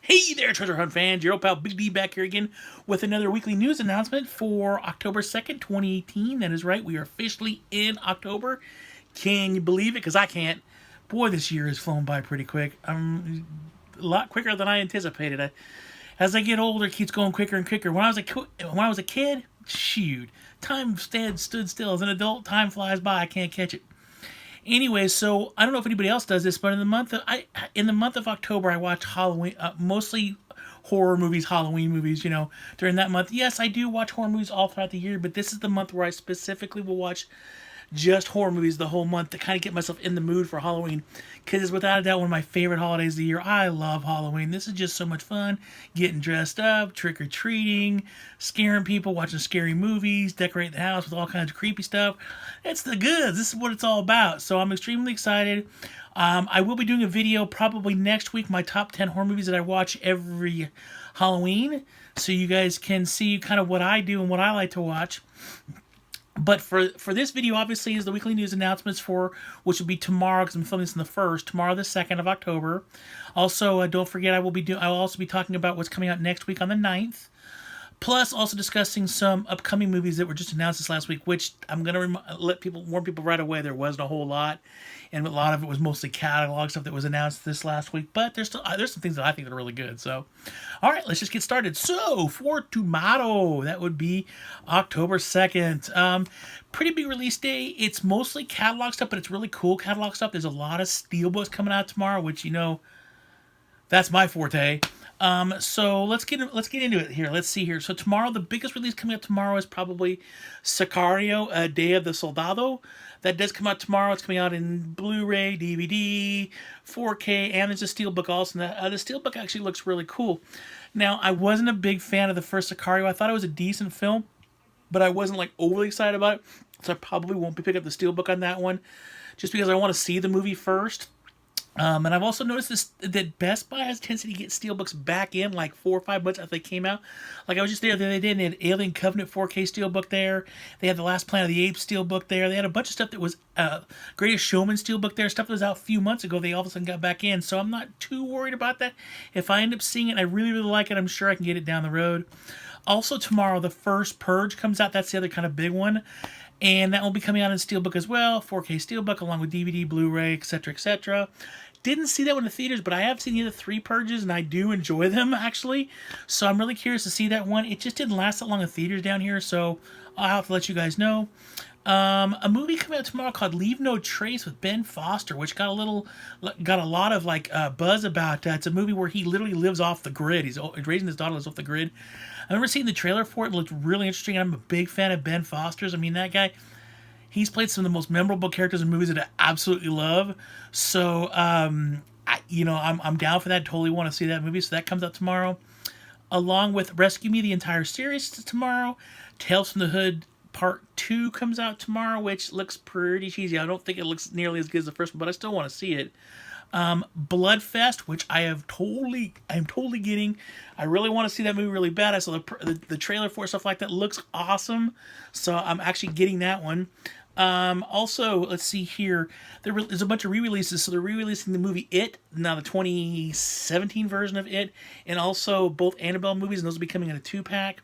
Hey there, treasure hunt fans. Your old pal Big D back here again with another weekly news announcement for October 2nd, 2018. That is right, we are officially in October. Can you believe it? Because I can't. Boy, this year has flown by pretty quick. A lot quicker than I anticipated. As I get older, it keeps going quicker and quicker. When I was a kid, shoot, time stood still. As an adult, time flies by. I can't catch it. Anyway, so I don't know if anybody else does this, but in the month of October, I watch Halloween, mostly horror movies, Halloween movies. During that month, yes, I do watch horror movies all throughout the year, but this is the month where I specifically will watch just horror movies the whole month to kind of get myself in the mood for Halloween. Because it's without a doubt one of my favorite holidays of the year. I love Halloween. This is just so much fun. Getting dressed up, trick or treating, scaring people, watching scary movies, decorating the house with all kinds of creepy stuff. It's the goods. This is what it's all about. So I'm extremely excited. I will be doing a video probably next week, my top 10 horror movies that I watch every Halloween. So you guys can see kind of what I do and what I like to watch. But for this video, obviously, is the weekly news announcements which will be tomorrow, because I'm filming this in the first, tomorrow the 2nd of October. Also, don't forget, I will also be talking about what's coming out next week on the 9th. Plus, also discussing some upcoming movies that were just announced this last week, which I'm going to warn people right away, there wasn't a whole lot. And a lot of it was mostly catalog stuff that was announced this last week. But there's some things that I think that are really good. So, all right, let's just get started. So, for tomorrow, that would be October 2nd. Pretty big release day. It's mostly catalog stuff, but it's really cool catalog stuff. There's a lot of steelbooks coming out tomorrow, which, that's my forte. So let's get into it here. Let's see here. So tomorrow, the biggest release coming out tomorrow is probably Sicario, Day of the Soldado. That does come out tomorrow. It's coming out in Blu-ray, DVD, 4K, and there's a steelbook also. And the steelbook actually looks really cool. Now, I wasn't a big fan of the first Sicario. I thought it was a decent film, but I wasn't like overly excited about it. So I probably won't be picking up the steelbook on that one, just because I want to see the movie first. And I've also noticed that Best Buy has a tendency to get steelbooks back in like 4 or 5 months after they came out. Like I was just there the other day, and they had Alien Covenant 4K steelbook there. They had The Last Planet of the Apes steelbook there. They had a bunch of stuff that was Greatest Showman steelbook there. Stuff that was out a few months ago. They all of a sudden got back in, so I'm not too worried about that. If I end up seeing it and I really, really like it, I'm sure I can get it down the road. Also tomorrow, the first Purge comes out. That's the other kind of big one. And that will be coming out in steelbook as well, 4K steelbook along with DVD, Blu-ray, etc., etc. Didn't see that one in the theaters, but I have seen the other 3 Purges, and I do enjoy them, actually. So I'm really curious to see that one. It just didn't last that long in theaters down here, so I'll have to let you guys know. A movie coming out tomorrow called Leave No Trace with Ben Foster, which got a lot of buzz about. It's a movie where he literally lives off the grid. He's raising his daughter, lives off the grid. I remember seeing the trailer for it. It looked really interesting. I'm a big fan of Ben Foster's. I mean, that guy, he's played some of the most memorable characters in movies that I absolutely love. So, I'm down for that. Totally want to see that movie. So that comes out tomorrow, along with Rescue Me, the entire series tomorrow. Tales from the Hood Part 2 comes out tomorrow, which looks pretty cheesy. I don't think it looks nearly as good as the first one, but I still want to see it. Bloodfest, which I'm totally getting. I really want to see that movie really bad. I saw the trailer for it, stuff like that. Looks awesome, so I'm actually getting that one. Also, let's see here. There's a bunch of re-releases. So they're re-releasing the movie It, now the 2017 version of It, and also both Annabelle movies, and those will be coming in a 2-pack.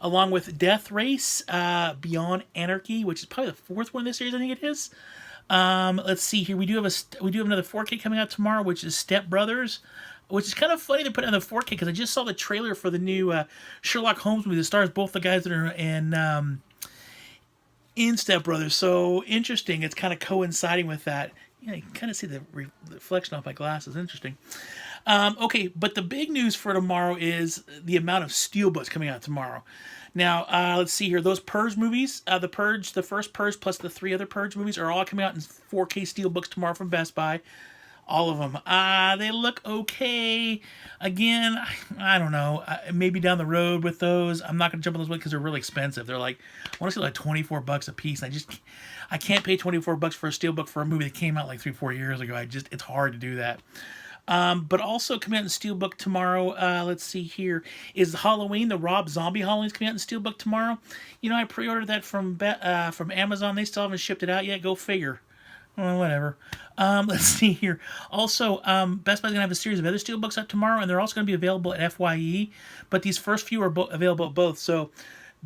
Along with Death Race, Beyond Anarchy, which is probably the 4th one in this series, I think it is. Let's see here. We do have another 4K coming out tomorrow, which is Step Brothers, which is kind of funny to put on the 4K because I just saw the trailer for the new Sherlock Holmes movie that stars both the guys that are in Step Brothers. So interesting. It's kind of coinciding with that. Yeah, you can kind of see the reflection off my glasses. Interesting. Okay, but the big news for tomorrow is the amount of steelbooks coming out tomorrow. Now, let's see here. Those Purge movies, The Purge, the first Purge plus the 3 other Purge movies are all coming out in 4K steelbooks tomorrow from Best Buy. All of them. They look okay. Again, I don't know. Maybe down the road with those. I'm not going to jump on those because they're really expensive. They're like, I want to say like $24 a piece. And I can't pay $24 for a steelbook for a movie that came out like 3-4 years ago. It's hard to do that. But also coming out in steelbook tomorrow, let's see here, is Halloween. The Rob Zombie Halloween is coming out in steelbook tomorrow. I pre-ordered that from Amazon. They still haven't shipped it out yet. Go figure. Well, whatever. Let's see here. Also, Best Buy's going to have a series of other steelbooks up tomorrow, and they're also going to be available at FYE. But these first few are available at both. So,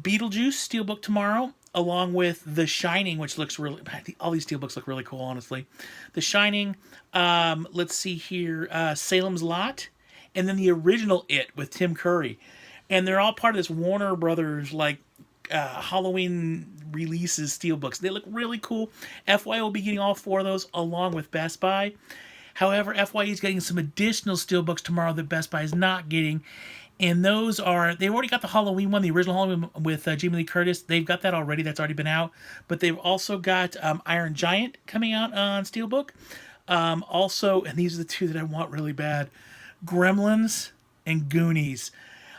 Beetlejuice steelbook tomorrow, along with The Shining, which looks really... All these steelbooks look really cool, honestly. The Shining, let's see here, Salem's Lot, and then the original It with Tim Curry. And they're all part of this Warner Brothers, like, Halloween releases steelbooks. They look really cool. FYE will be getting all four of those along with Best Buy. However, FYE is getting some additional steelbooks tomorrow that Best Buy is not getting. And those are, they've already got the Halloween one, the original Halloween with Jamie Lee Curtis. They've got that already. That's already been out. But they've also got Iron Giant coming out on steelbook. Also, and these are the two that I want really bad, Gremlins and Goonies.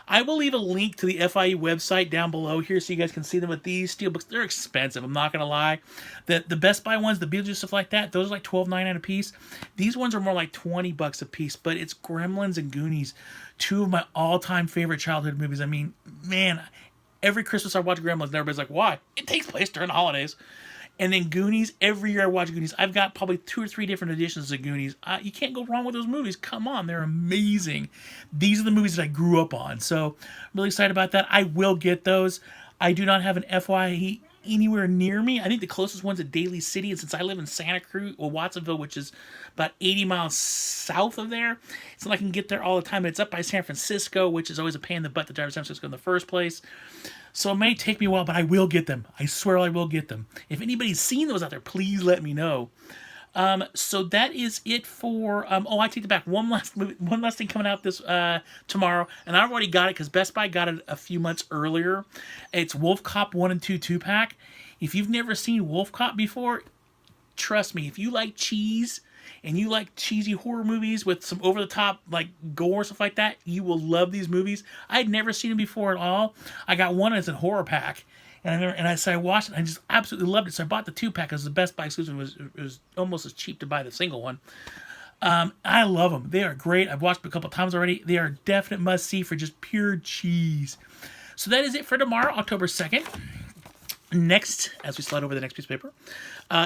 I will leave a link to the FIE website down below here so you guys can see them. With these steelbooks, they're expensive. I'm not going to lie. The Best Buy ones, the Beetlejuice, stuff like that, those are like $12.99 a piece. These ones are more like $20 a piece, but it's Gremlins and Goonies, two of my all-time favorite childhood movies. I mean, man, every Christmas I watch Gremlins and everybody's like, why? It takes place during the holidays. And then Goonies, every year I watch Goonies. I've got probably 2 or 3 different editions of Goonies. You can't go wrong with those movies. Come on, they're amazing. These are the movies that I grew up on. So I'm really excited about that. I will get those. I do not have an FYE anywhere near me. I think the closest one's at Daly City. And since I live in Santa Cruz, or Watsonville, which is about 80 miles south of there, it's not like I can get there all the time. It's up by San Francisco, which is always a pain in the butt to drive to San Francisco in the first place. So it may take me a while, but I will get them. I swear I will get them. If anybody's seen those out there, please let me know. So that is it for... I take it back. One last thing coming out this tomorrow, and I've already got it because Best Buy got it a few months earlier. It's Wolf Cop 1 and 2 2-pack. If you've never seen Wolf Cop before, trust me, if you like cheese and you like cheesy horror movies with some over-the-top like gore stuff like that, you will love these movies. I had never seen them before at all. I got one as a horror pack, and I watched it, and I just absolutely loved it. So I bought the 2-pack because the Best Buy exclusive was almost as cheap to buy the single one. I love them. They are great. I've watched them a couple times already. They are a definite must-see for just pure cheese. So that is it for tomorrow, October 2nd. Next, as we slide over the next piece of paper,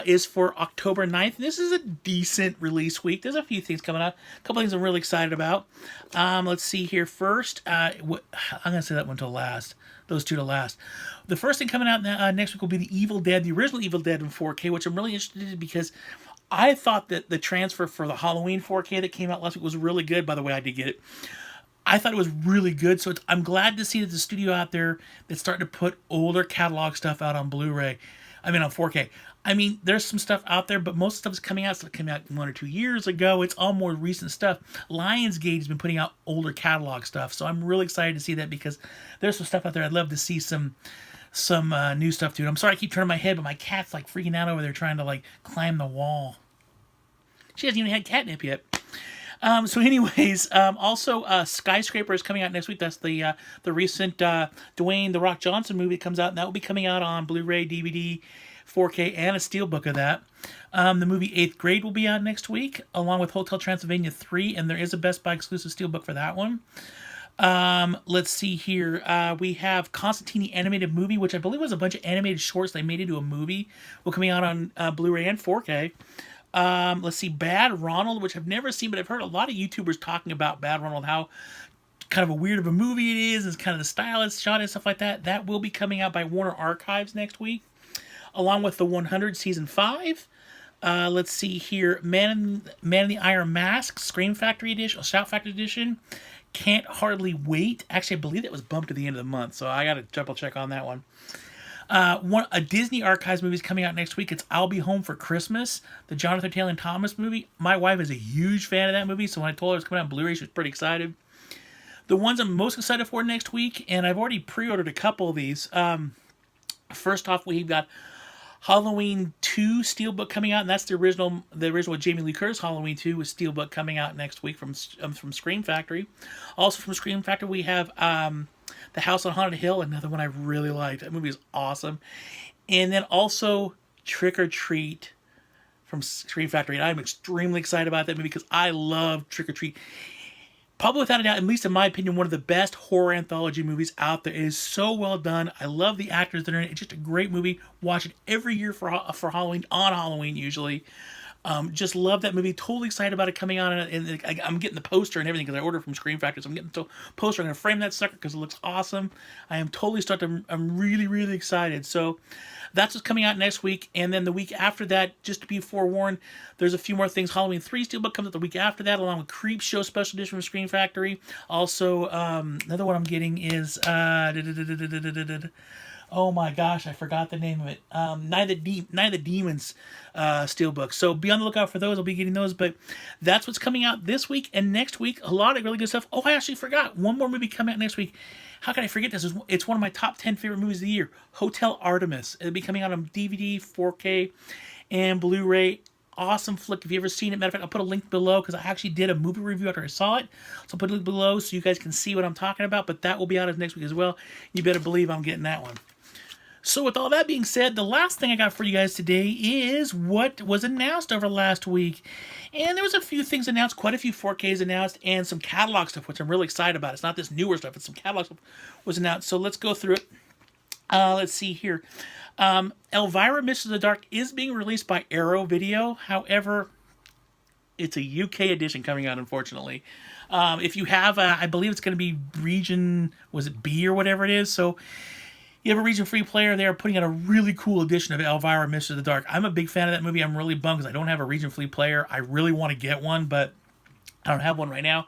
is for October 9th. This is a decent release week. There's a few things coming up. A couple things I'm really excited about. Let's see here first. I'm going to say that one to last. Those two to last. The first thing coming out next week will be The Evil Dead, the original Evil Dead in 4K, which I'm really interested in because I thought that the transfer for the Halloween 4K that came out last week was really good. By the way, I did get it. I thought it was really good, so I'm glad to see that the studio out there that's starting to put older catalog stuff out on Blu-ray. I mean, on 4K. I mean, there's some stuff out there, but most stuff is coming out. Stuff came out 1 or 2 years ago. It's all more recent stuff. Lionsgate has been putting out older catalog stuff, so I'm really excited to see that because there's some stuff out there I'd love to see some new stuff too. I'm sorry I keep turning my head, but my cat's like freaking out over there trying to like climb the wall. She hasn't even had catnip yet. So anyways, also Skyscraper is coming out next week. That's the recent Dwayne "The Rock" Johnson movie that comes out, and that will be coming out on Blu-ray, DVD, 4K, and a steelbook of that. The movie 8th Grade will be out next week, along with Hotel Transylvania 3, and there is a Best Buy exclusive steelbook for that one. Let's see here. We have Constantine animated movie, which I believe was a bunch of animated shorts they made into a movie. Will coming out on Blu-ray and 4K. Let's see, Bad Ronald, which I've never seen, but I've heard a lot of YouTubers talking about Bad Ronald, how kind of a weird of a movie it is, and kind of the style it's shot and stuff like that. That will be coming out by Warner Archives next week, along with the 100 Season 5. Let's see here, Man in the Iron Mask, Scream Factory Edition, Shout Factory Edition. Can't Hardly Wait. Actually, I believe that was bumped to the end of the month, so I got to double check on that one. A Disney Archives movie is coming out next week. It's I'll Be Home for Christmas, the Jonathan Taylor Thomas movie. My wife is a huge fan of that movie, so when I told her it was coming out on Blu-ray, she was pretty excited. The ones I'm most excited for next week, and I've already pre-ordered a couple of these. First off, we've got Halloween 2 Steelbook coming out, and that's the original Jamie Lee Curtis Halloween 2 with Steelbook coming out next week from Scream Factory. Also from Scream Factory, we have The House on Haunted Hill, another one I really liked. That movie is awesome. And then also Trick or Treat from Scream Factory, and I'm extremely excited about that movie because I love Trick or Treat. Probably without a doubt, at least in my opinion, one of the best horror anthology movies out there. It is so well done. I love the actors that are in it. It's just a great movie. Watch it every year for Halloween, on Halloween usually. Just love that movie. Totally excited about it coming out, and I'm getting the poster and everything because I ordered from Screen Factory. So I'm getting the poster. I'm gonna frame that sucker because it looks awesome. I am totally stoked. I'm really really excited. So that's what's coming out next week, and then the week after that, just to be forewarned, there's a few more things. Halloween 3 Steelbook comes out the week after that, along with Creep Show Special Edition from Screen Factory. Also, another one I'm getting is oh my gosh, I forgot the name of it. Night of the Demons Steelbook. So be on the lookout for those. I'll be getting those. But that's what's coming out this week and next week. A lot of really good stuff. Oh, I actually forgot. One more movie coming out next week. How can I forget this? It's one of my top 10 favorite movies of the year. Hotel Artemis. It'll be coming out on DVD, 4K, and Blu-ray. Awesome flick. If you've ever seen it, matter of fact, I'll put a link below because I actually did a movie review after I saw it. So I'll put a link below so you guys can see what I'm talking about. But that will be out as next week as well. You better believe I'm getting that one. So with all that being said, the last thing I got for you guys today is what was announced over last week. And there was a few things announced, quite a few 4Ks announced, and some catalog stuff, which I'm really excited about. It's not this newer stuff, it's some catalog stuff was announced. So let's go through it. Let's see here. Elvira Mists of the Dark is being released by Arrow Video. However, it's a UK edition coming out, unfortunately. If you have, I believe it's going to be region, was it B or whatever it is? So you have a region free player, they are putting out a really cool edition of Elvira Mists of the Dark. I'm a big fan of that movie. I'm really bummed because I don't have a region free player. I really want to get one, but I don't have one right now.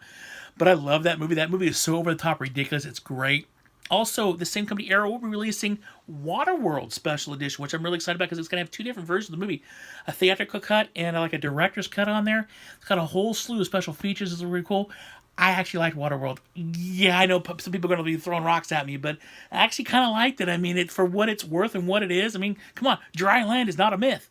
But I love that movie. That movie is so over the top ridiculous. It's great. Also, the same company, Arrow, will be releasing Waterworld Special Edition, which I'm really excited about because it's going to have two different versions of the movie. A theatrical cut and like a director's cut on there. It's got a whole slew of special features. It's really cool. I actually liked Waterworld. Yeah, I know some people are going to be throwing rocks at me, but I actually kind of liked it. I mean, for what it's worth and what it is. I mean, come on, dry land is not a myth.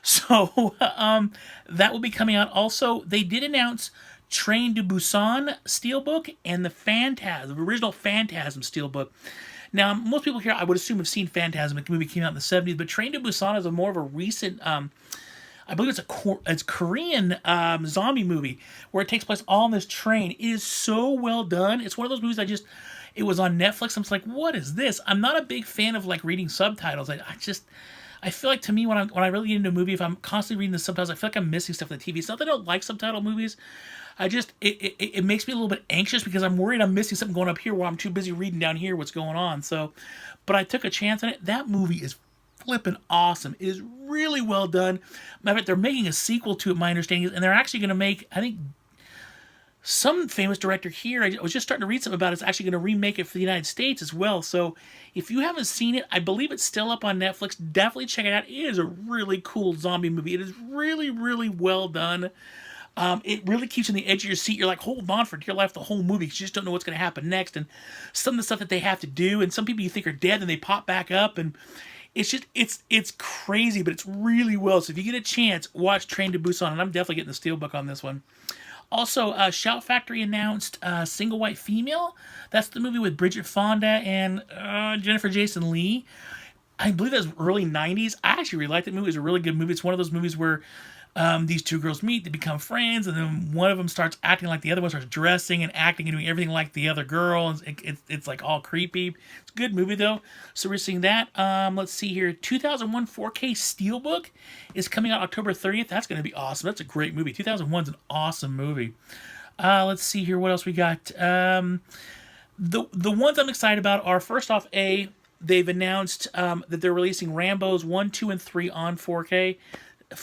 So that will be coming out. Also, they did announce Train to Busan Steelbook and the original Phantasm Steelbook. Now, most people here, I would assume, have seen Phantasm. The movie came out in the 70s, but Train to Busan is more of a recent, I believe it's Korean zombie movie where it takes place all on this train. It is so well done. It's one of those movies it was on Netflix. I'm just like, what is this? I'm not a big fan of like reading subtitles. I feel like to me when I really get into a movie, if I'm constantly reading the subtitles, I feel like I'm missing stuff on the TV. It's not that I don't like subtitle movies. It makes me a little bit anxious because I'm worried I'm missing something going up here while I'm too busy reading down here what's going on. So, but I took a chance on it. That movie is flipping awesome. It is really well done. Matter of fact, they're making a sequel to it, my understanding is, and they're actually going to make, I think, some famous director here, I was just starting to read something about it, is actually going to remake it for the United States as well. So if you haven't seen it, I believe it's still up on Netflix. Definitely check it out. It is a really cool zombie movie. It is really, really well done. It really keeps you on the edge of your seat. You're like, hold on for dear life the whole movie because you just don't know what's going to happen next. And some of the stuff that they have to do, and some people you think are dead, and they pop back up, and it's just, it's crazy, but it's really well. So if you get a chance, watch Train to Busan, and I'm definitely getting the Steelbook on this one. Also, Shout Factory announced Single White Female. That's the movie with Bridget Fonda and Jennifer Jason Leigh. I believe that was early 90s. I actually really liked that movie. It's a really good movie. It's one of those movies where these two girls meet, they become friends, and then one of them starts acting like the other one, starts dressing and acting and doing everything like the other girl. It's like all creepy. It's a good movie, though. So we're seeing that. Let's see here. 2001 4K Steelbook is coming out October 30th. That's going to be awesome. That's a great movie. 2001 is an awesome movie. Let's see here. What else we got? The ones I'm excited about are, first off, they've announced that they're releasing Rambo's 1, 2, and 3 on 4K.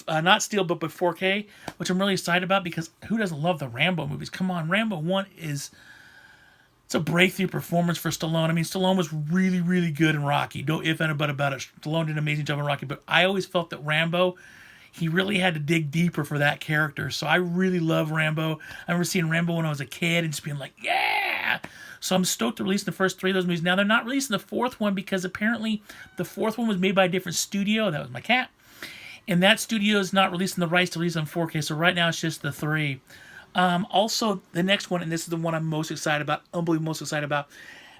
Not Steelbook, but 4K, which I'm really excited about because who doesn't love the Rambo movies? Come on, Rambo 1 it's a breakthrough performance for Stallone. I mean, Stallone was really, really good in Rocky. No if and but about it. Stallone did an amazing job in Rocky, but I always felt that Rambo, he really had to dig deeper for that character. So I really love Rambo. I remember seeing Rambo when I was a kid and just being like, yeah! So I'm stoked to release the first 3 of those movies. Now, they're not releasing the 4th one because apparently the 4th one was made by a different studio. That was my cat. And that studio is not releasing the rights to release on 4K, so right now it's just the 3. Also, the next one, and this is the one I'm most excited about, unbelievably most excited about,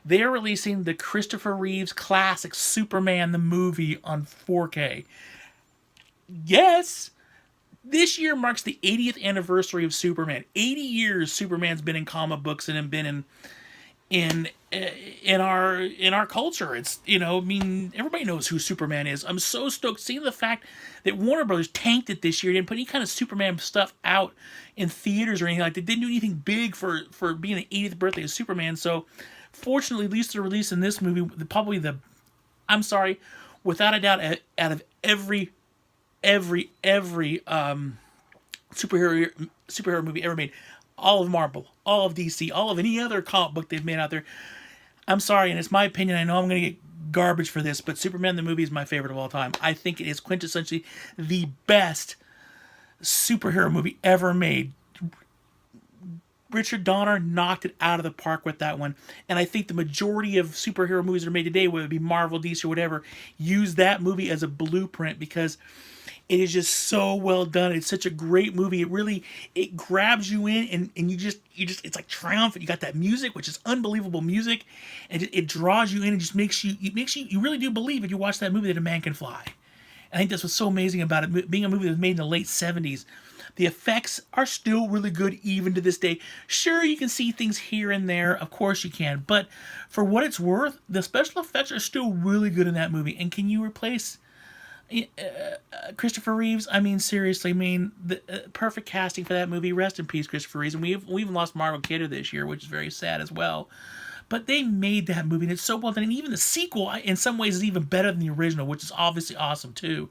they are releasing the Christopher Reeves classic Superman the movie on 4K. Yes! This year marks the 80th anniversary of Superman. 80 years Superman's been in comic books and been in our culture. It's, you know, I mean, everybody knows who Superman is. I'm so stoked seeing the fact that Warner Brothers tanked it this year, didn't put any kind of Superman stuff out in theaters or anything like that. They didn't do anything big for being the 80th birthday of Superman. So fortunately, at least they're releasing this movie, probably the, I'm sorry, without a doubt, out of every superhero movie ever made, all of Marvel, all of DC, all of any other comic book they've made out there. I'm sorry, and it's my opinion. I know I'm going to get garbage for this, but Superman the movie is my favorite of all time. I think it is quintessentially the best superhero movie ever made. Richard Donner knocked it out of the park with that one. And I think the majority of superhero movies that are made today, whether it be Marvel, DC, or whatever, use that movie as a blueprint because it is just so well done. It's such a great movie. It grabs you in and you just, it's like triumphant. You got that music, which is unbelievable music. And it draws you in and just makes you really do believe if you watch that movie that a man can fly. I think that's what's so amazing about it. Being a movie that was made in the late 70s, the effects are still really good even to this day. Sure, you can see things here and there. Of course you can. But for what it's worth, the special effects are still really good in that movie. And can you replace Christopher Reeves? I mean, seriously, I mean, the perfect casting for that movie. Rest in peace, Christopher Reeves. And we even lost Margot Kidder this year, which is very sad as well. But they made that movie, and it's so well done. And even the sequel, in some ways, is even better than the original, which is obviously awesome, too.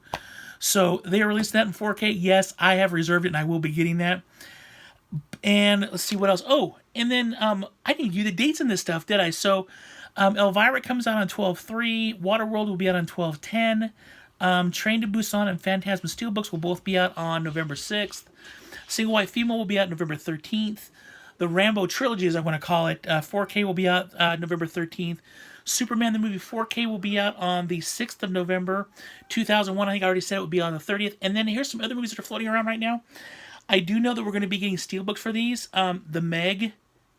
So they released that in 4K. Yes, I have reserved it, and I will be getting that. And let's see what else. Oh, and then I didn't give you the dates in this stuff, did I? So Elvira comes out on 12/3. Waterworld will be out on 12/10. Train to Busan and Phantasm Steelbooks will both be out on November 6th. Single White Female will be out November 13th. The Rambo trilogy, as I want to call it, 4K will be out November 13th. Superman the movie 4K will be out on the 6th of November. 2001, I think I already said it would be on the 30th. And then here's some other movies that are floating around right now. I do know that we're going to be getting steelbooks for these. The Meg,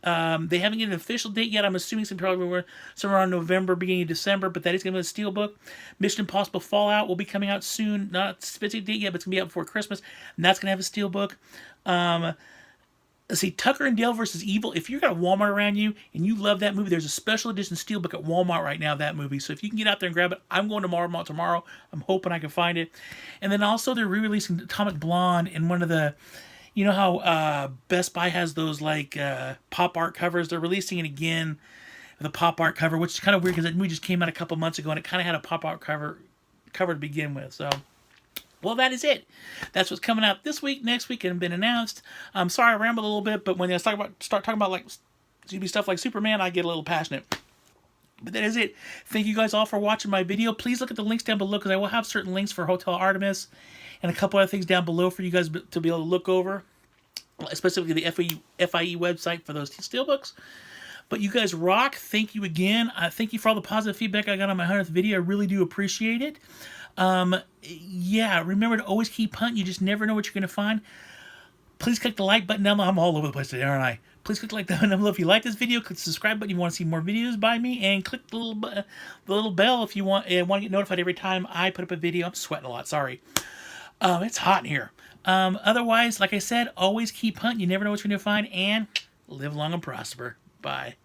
they haven't given an official date yet. I'm assuming somewhere around November, beginning of December, but that is going to be a steelbook. Mission Impossible Fallout will be coming out soon. Not a specific date yet, but it's going to be out before Christmas, and that's going to have a steelbook. Let's see, Tucker and Dale versus Evil. If you've got a Walmart around you and you love that movie, there's a special edition steelbook at Walmart right now of that movie. So if you can get out there and grab it, I'm going to Walmart tomorrow. I'm hoping I can find it. And then also they're re-releasing Atomic Blonde in one of the, you know how Best Buy has those like pop art covers? They're releasing it again, the pop art cover, which is kind of weird because that movie just came out a couple months ago and it kind of had a pop art cover to begin with. So, well, that is it. That's what's coming out this week, next week, and been announced. I'm sorry I rambled a little bit, but when I start talking about like stuff like Superman, I get a little passionate. But that is it. Thank you guys all for watching my video. Please look at the links down below because I will have certain links for Hotel Artemis and a couple other things down below for you guys to be able to look over, specifically the FIE website for those steelbooks. But you guys rock. Thank you again. Thank you for all the positive feedback I got on my 100th video. I really do appreciate it. Yeah, remember to always keep hunting. You just never know what you're going to find. Please click the like button down below. I'm all over the place today, aren't I? Please click the like button down below if you like this video. Click the subscribe button if you want to see more videos by me. And click the little bell if you want to get notified every time I put up a video. I'm sweating a lot, sorry. It's hot in here. Otherwise, like I said, always keep hunting. You never know what you're going to find. And live long and prosper. Bye.